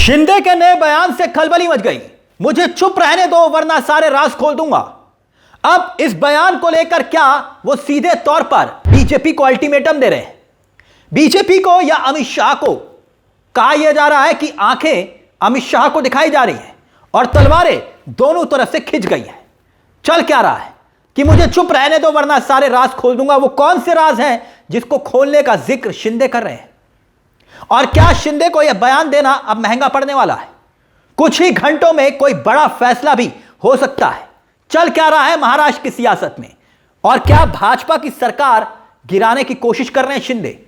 शिंदे के नए बयान से खलबली मच गई। मुझे चुप रहने दो वरना सारे राज खोल दूंगा। अब इस बयान को लेकर क्या वो सीधे तौर पर बीजेपी को अल्टीमेटम दे रहे हैं। बीजेपी को या अमित शाह को कहा यह जा रहा है कि आंखें अमित शाह को दिखाई जा रही हैं और तलवारें दोनों तरफ से खिंच गई हैं। चल क्या रहा है कि मुझे चुप रहने दो वरना सारे राज खोल दूंगा। वो कौन से राज हैं जिसको खोलने का जिक्र शिंदे कर रहे हैं? और क्या शिंदे को यह बयान देना अब महंगा पड़ने वाला है? कुछ ही घंटों में कोई बड़ा फैसला भी हो सकता है। चल क्या रहा है महाराष्ट्र की सियासत में? और क्या भाजपा की सरकार गिराने की कोशिश कर रहे हैं शिंदे?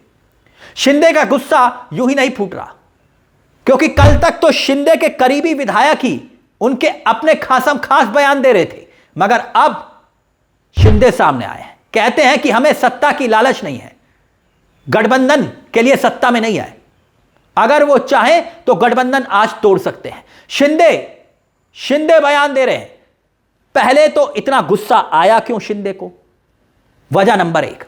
शिंदे का गुस्सा यूं ही नहीं फूट रहा, क्योंकि कल तक तो शिंदे के करीबी विधायक ही उनके अपने खासम खास बयान दे रहे थे, मगर अब शिंदे सामने आए हैं। कहते हैं कि हमें सत्ता की लालच नहीं है, गठबंधन के लिए सत्ता में नहीं आए। अगर वो चाहें तो गठबंधन आज तोड़ सकते हैं। शिंदे बयान दे रहे हैं। पहले तो इतना गुस्सा आया क्यों शिंदे को? वजह नंबर एक,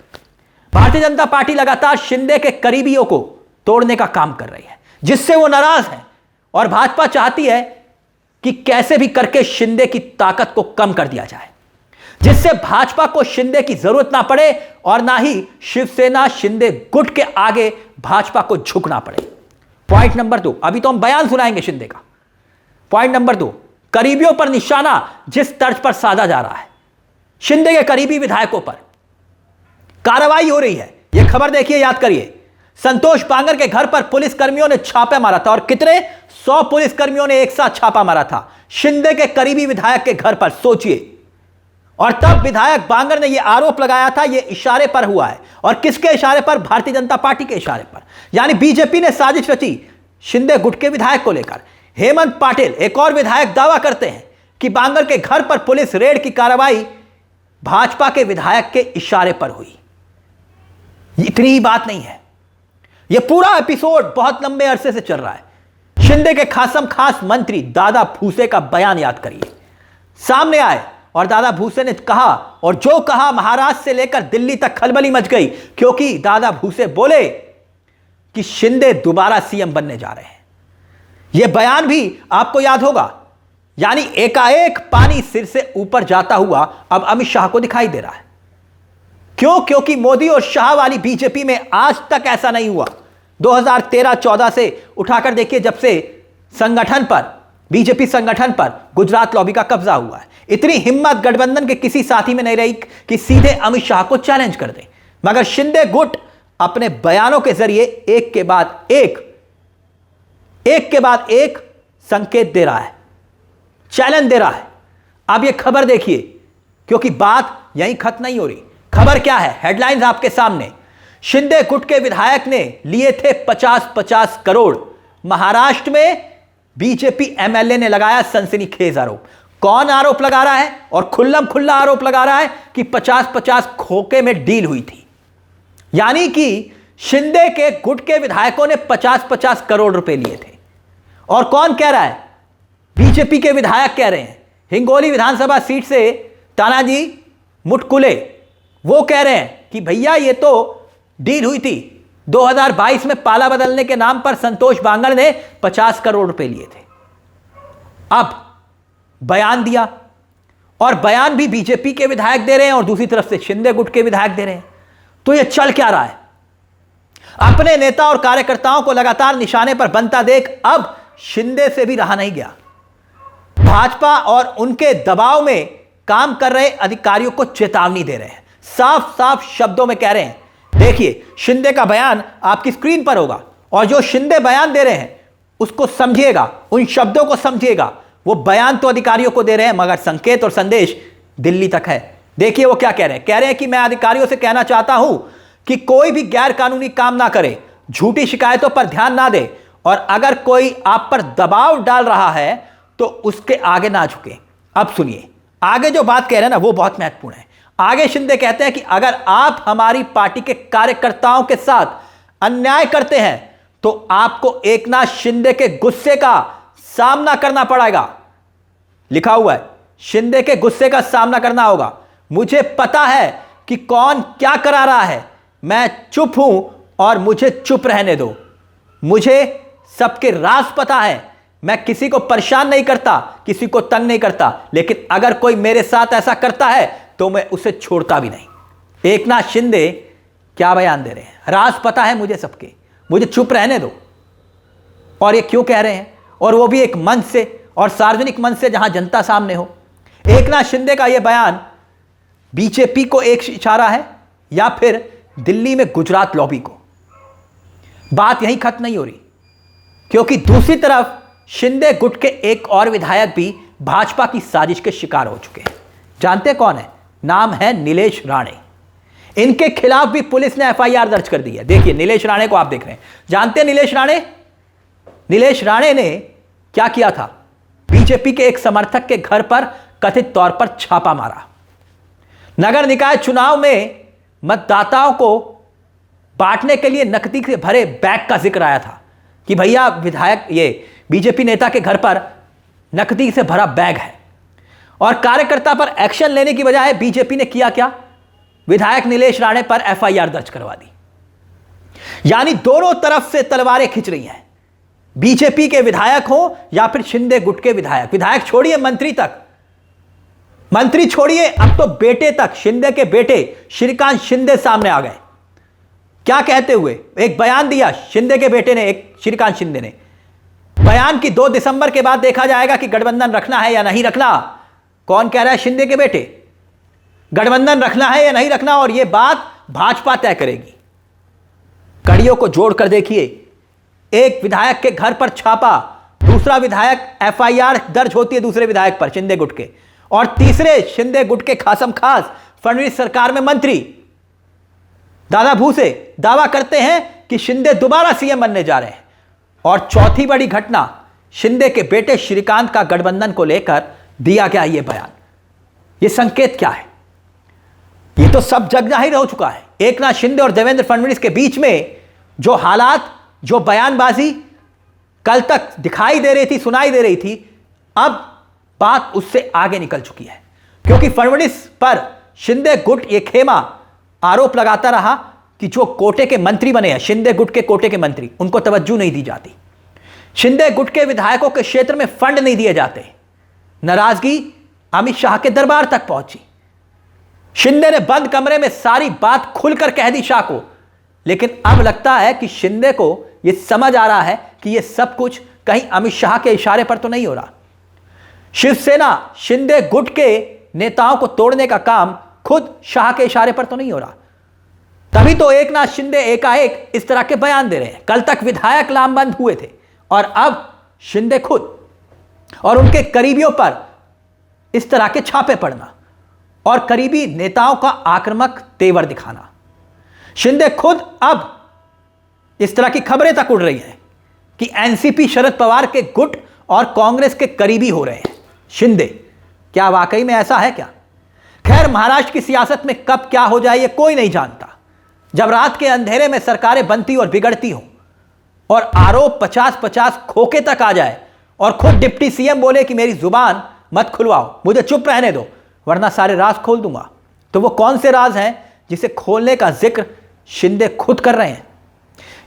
भारतीय जनता पार्टी लगातार शिंदे के करीबियों को तोड़ने का काम कर रही है, जिससे वो नाराज हैं और भाजपा चाहती है कि कैसे भी करके शिंदे की ताकत को कम कर दिया जाए, जिससे भाजपा को शिंदे की जरूरत ना पड़े और ना ही शिवसेना शिंदे गुट के आगे भाजपा को झुकना पड़े। पॉइंट नंबर 2, अभी तो हम बयान सुनाएंगे शिंदे का। पॉइंट नंबर 2, करीबियों पर निशाना जिस तर्ज पर साधा जा रहा है, शिंदे के करीबी विधायकों पर कार्रवाई हो रही है। यह खबर देखिए, याद करिए। संतोष बांगर के घर पर पुलिस कर्मियों ने छापा मारा था और कितने 100 पुलिस कर्मियों ने एक साथ छापा मारा था शिंदे के करीबी विधायक के घर पर। सोचिए। और तब विधायक बांगर ने यह आरोप लगाया था, यह इशारे पर हुआ है। और किसके इशारे पर? भारतीय जनता पार्टी के इशारे पर। यानी बीजेपी ने साजिश रची शिंदे गुट के विधायक को लेकर। हेमंत पाटिल, एक और विधायक, दावा करते हैं कि बांगर के घर पर पुलिस रेड की कार्रवाई भाजपा के विधायक के इशारे पर हुई। इतनी ही बात नहीं है, यह पूरा एपिसोड बहुत लंबे अरसे से चल रहा है। शिंदे के खासम खास मंत्री दादा भूसे का बयान याद करिए। सामने आए और दादा भूसे ने कहा, और जो कहा महाराष्ट्र से लेकर दिल्ली तक खलबली मच गई, क्योंकि दादा भूसे बोले कि शिंदे दोबारा सीएम बनने जा रहे हैं। यह बयान भी आपको याद होगा। यानी एकाएक पानी सिर से ऊपर जाता हुआ अब अमित शाह को दिखाई दे रहा है। क्यों? क्योंकि मोदी और शाह वाली बीजेपी में आज तक ऐसा नहीं हुआ। 2013-14 से उठाकर देखिए, जब से संगठन पर, बीजेपी संगठन पर गुजरात लॉबी का कब्जा हुआ है, इतनी हिम्मत गठबंधन के किसी साथी में नहीं रही कि सीधे अमित शाह को चैलेंज कर दे। मगर शिंदे गुट अपने बयानों के जरिए एक के बाद एक संकेत दे रहा है, चैलेंज दे रहा है। अब यह खबर देखिए, क्योंकि बात यहीं खत्म नहीं हो रही। खबर क्या है? हेडलाइंस आपके सामने। शिंदे गुट के विधायक ने लिए थे 50-50 करोड़। महाराष्ट्र में बीजेपी एमएलए ने लगाया सनसनीखेज आरोप। कौन आरोप लगा रहा है? और खुल्लम खुल्ला आरोप लगा रहा है कि 50-50 खोखे में डील हुई थी। यानी कि शिंदे के गुट के विधायकों ने 50-50 करोड़ रुपए लिए थे। और कौन कह रहा है? बीजेपी के विधायक कह रहे हैं। हिंगोली विधानसभा सीट से तानाजी मुटकुले, वो कह रहे हैं कि भैया ये तो डील हुई थी। 2022 में पाला बदलने के नाम पर संतोष बांगर ने 50 करोड़ रुपए लिए थे। अब बयान दिया, और बयान भी बीजेपी के विधायक दे रहे हैं और दूसरी तरफ से शिंदे गुट के विधायक दे रहे हैं। तो यह चल क्या रहा है? अपने नेता और कार्यकर्ताओं को लगातार निशाने पर बनता देख अब शिंदे से भी रहा नहीं गया। भाजपा और उनके दबाव में काम कर रहे अधिकारियों को चेतावनी दे रहे हैं। साफ साफ शब्दों में कह रहे हैं। देखिए, शिंदे का बयान आपकी स्क्रीन पर होगा, और जो शिंदे बयान दे रहे हैं उसको समझिएगा, उन शब्दों को समझिएगा। वो बयान तो अधिकारियों को दे रहे हैं, मगर संकेत और संदेश दिल्ली तक है। देखिए वो क्या कह रहे हैं। कह रहे हैं कि मैं अधिकारियों से कहना चाहता हूं कि कोई भी गैर कानूनी काम ना करे, झूठी शिकायतों पर ध्यान ना दे, और अगर कोई आप पर दबाव डाल रहा है तो उसके आगे ना झुके। अब सुनिए, आगे जो बात कह रहे हैं ना, वो बहुत महत्वपूर्ण है। आगे शिंदे कहते हैं कि अगर आप हमारी पार्टी के कार्यकर्ताओं के साथ अन्याय करते हैं तो आपको एकनाथ शिंदे के गुस्से का सामना करना पड़ेगा। लिखा हुआ है, शिंदे के गुस्से का सामना करना होगा। मुझे पता है कि कौन क्या करा रहा है, मैं चुप हूं और मुझे चुप रहने दो। मुझे सबके राज पता है मैं किसी को परेशान नहीं करता, किसी को तंग नहीं करता, लेकिन अगर कोई मेरे साथ ऐसा करता है तो मैं उसे छोड़ता भी नहीं। एकनाथ शिंदे क्या बयान दे रहे हैं? राज पता है मुझे सबके, मुझे चुप रहने दो। और ये क्यों कह रहे हैं? और वो भी एक मंच से, और सार्वजनिक मंच से जहां जनता सामने हो। एकनाथ शिंदे का यह बयान बीजेपी को एक इशारा है या फिर दिल्ली में गुजरात लॉबी को? बात यहीं खत्म नहीं हो रही, क्योंकि दूसरी तरफ शिंदे गुट के एक और विधायक भी भाजपा की साजिश के शिकार हो चुके हैं। जानते कौन है? नाम है नीलेश राणे। इनके खिलाफ भी पुलिस ने एफआईआर दर्ज कर दी है। देखिए नीलेश राणे को आप देख रहे हैं। जानते हैं नीलेश राणे? नीलेश राणे ने क्या किया था? बीजेपी के एक समर्थक के घर पर कथित तौर पर छापा मारा। नगर निकाय चुनाव में मतदाताओं को बांटने के लिए नकदी से भरे बैग का जिक्र आया था कि भैया विधायक, ये बीजेपी नेता के घर पर नकदी से भरा बैग है। और कार्यकर्ता पर एक्शन लेने की बजाय बीजेपी ने किया क्या? विधायक नीलेश राणे पर एफआईआर दर्ज करवा दी। यानी दोनों तरफ से तलवारें खिंच रही हैं, बीजेपी के विधायक हो या फिर शिंदे गुट के विधायक। विधायक छोड़िए, मंत्री तक, मंत्री छोड़िए, अब तो बेटे तक, शिंदे के बेटे श्रीकांत शिंदे सामने आ गए। क्या कहते हुए? एक बयान दिया शिंदे के बेटे ने, एक श्रीकांत शिंदे ने बयान की 2 दिसंबर के बाद देखा जाएगा कि गठबंधन रखना है या नहीं रखना। कौन कह रहा है? शिंदे के बेटे। गठबंधन रखना है या नहीं रखना, और यह बात भाजपा तय करेगी। कड़ियों को जोड़कर देखिए, एक विधायक के घर पर छापा, दूसरा विधायक, एफआईआर दर्ज होती है दूसरे विधायक पर, शिंदे गुट के, और तीसरे शिंदे गुट के खासम खास फडणवीस सरकार में मंत्री दादा भूसे दावा करते हैं कि शिंदे दोबारा सीएम बनने जा रहे हैं। और चौथी बड़ी घटना, शिंदे के बेटे श्रीकांत का गठबंधन को लेकर दिया गया यह बयान। यह संकेत क्या है? यह तो सब जग जाहिर हो चुका है। एकनाथ शिंदे और देवेंद्र फडणवीस के बीच में जो हालात, जो बयानबाजी कल तक दिखाई दे रही थी, सुनाई दे रही थी, अब बात उससे आगे निकल चुकी है। क्योंकि फडणवीस पर शिंदे गुट ये खेमा आरोप लगाता रहा कि जो कोटे के मंत्री बने हैं, शिंदे गुट के कोटे के मंत्री, उनको तवज्जो नहीं दी जाती। शिंदे गुट के विधायकों के क्षेत्र में फंड नहीं दिए जाते। नाराजगी अमित शाह के दरबार तक पहुंची। शिंदे ने बंद कमरे में सारी बात खुलकर कह दी शाह को। लेकिन अब लगता है कि शिंदे को यह समझ आ रहा है कि यह सब कुछ कहीं अमित शाह के इशारे पर तो नहीं हो रहा। शिवसेना शिंदे गुट के नेताओं को तोड़ने का काम खुद शाह के इशारे पर तो नहीं हो रहा। तभी तो एकनाथ शिंदे एकाएक इस तरह के बयान दे रहे हैं। कल तक विधायक लामबंद हुए थे और अब शिंदे खुद और उनके करीबियों पर इस तरह के छापे पड़ना और करीबी नेताओं का आक्रामक तेवर दिखाना। शिंदे खुद अब इस तरह की खबरें तक उड़ रही हैं कि एनसीपी शरद पवार के गुट और कांग्रेस के करीबी हो रहे हैं शिंदे। क्या वाकई में ऐसा है क्या? खैर, महाराष्ट्र की सियासत में कब क्या हो जाए ये कोई नहीं जानता। जब रात के अंधेरे में सरकारें बनती और बिगड़ती हो और आरोप 50-50 खोखे तक आ जाए और खुद डिप्टी सीएम बोले कि मेरी जुबान मत खुलवाओ, मुझे चुप रहने दो वरना सारे राज खोल दूंगा, तो वो कौन से राज हैं जिसे खोलने का जिक्र शिंदे खुद कर रहे हैं?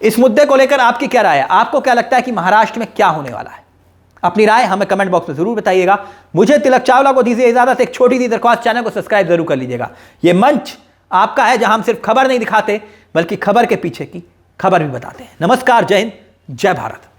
इस मुद्दे को लेकर आपकी क्या राय है? आपको क्या लगता है कि महाराष्ट्र में क्या होने वाला है? अपनी राय हमें कमेंट बॉक्स में जरूर बताइएगा। मुझे तिलक चावला को दीजिए इजाजत। एक छोटी सी दरख्वास्त, चैनल को सब्सक्राइब जरूर कर लीजिएगा। यह मंच आपका है जहां हम सिर्फ खबर नहीं दिखाते बल्कि खबर के पीछे की खबर भी बताते हैं। नमस्कार, जय हिंद, जय भारत।